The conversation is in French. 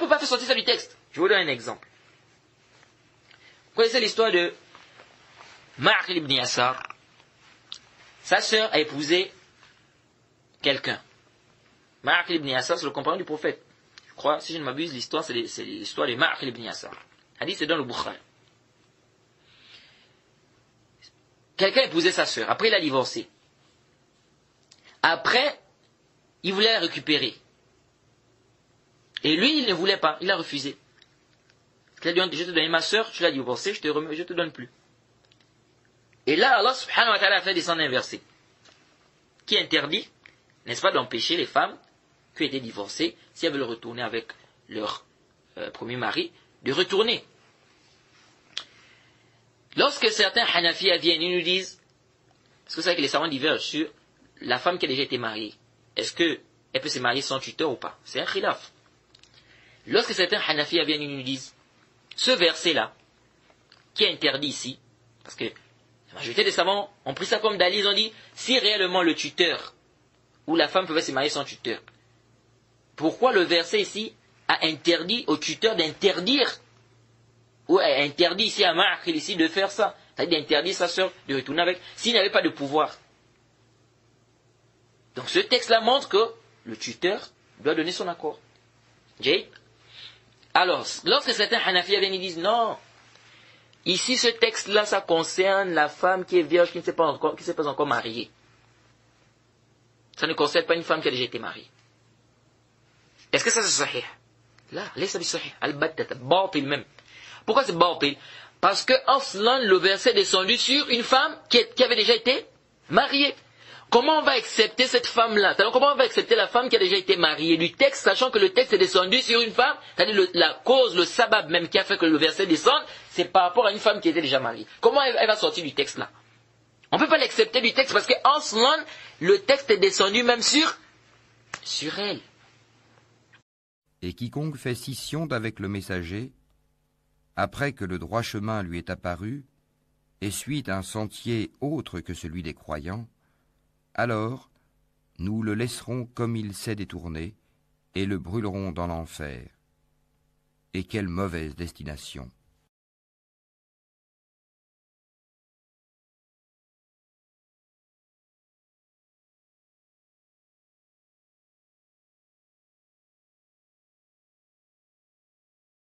peut pas faire sortir ça du texte. Je vous donne un exemple. Vous connaissez l'histoire de Ma'qil ibn Yasar. Sa sœur a épousé quelqu'un. Ma'qil ibn Yasar, c'est le compagnon du prophète. Je crois, si je ne m'abuse, l'histoire, c'est l'histoire de Ma'qil ibn Yasar. Hadith, c'est dans le Bukhari. Quelqu'un épousait sa sœur. Après, il a divorcé. Après, il voulait la récupérer. Et lui, il ne voulait pas. Il a refusé. Il a dit, je te donne ma sœur, tu l'as divorcée, je te donne plus. Et là, Allah subhanahu wa ta'ala a fait descendre un verset qui interdit, n'est-ce pas, d'empêcher les femmes qui ont été divorcées, si elles veulent retourner avec leur premier mari, de retourner. Lorsque certains Hanafiyas viennent, ils nous disent, parce que c'est vrai que les savants divergent sur la femme qui a déjà été mariée. Est-ce qu'elle peut se marier sans tuteur ou pas? C'est un khilaf. Lorsque certains Hanafiyas viennent, ils nous disent, ce verset-là, qui est interdit ici, parce que la majorité des savants ont pris ça comme dalil, ils ont dit, si réellement le tuteur ou la femme pouvait se marier sans tuteur, pourquoi le verset ici a interdit au tuteur d'interdire, ou a interdit ici à Ma'qil ici de faire ça, c'est-à-dire d'interdire sa sœur de retourner avec, s'il n'avait pas de pouvoir. Donc ce texte-là montre que le tuteur doit donner son accord. Jay? Alors, lorsque certains Hanafiyas viennent, ils disent non, ici ce texte-là, ça concerne la femme qui est vierge, qui ne s'est pas encore mariée. Ça ne concerne pas une femme qui a déjà été mariée. Est-ce que ça c'est sahih? Là, laysa bi sahih, al-battata, batil même. Pourquoi c'est batil? Parce que aslan, le verset est descendu sur une femme qui avait déjà été mariée. Comment on va accepter cette femme-là? Comment on va accepter la femme qui a déjà été mariée du texte, sachant que le texte est descendu sur une femme, c'est-à-dire la cause, le sabab même qui a fait que le verset descende, c'est par rapport à une femme qui était déjà mariée. Comment elle va sortir du texte là? On ne peut pas l'accepter du texte parce qu'en cela, le texte est descendu même sur elle. Et quiconque fait scission d'avec le messager, après que le droit chemin lui est apparu, et suit un sentier autre que celui des croyants, alors nous le laisserons comme il s'est détourné, et le brûlerons dans l'enfer. Et quelle mauvaise destination!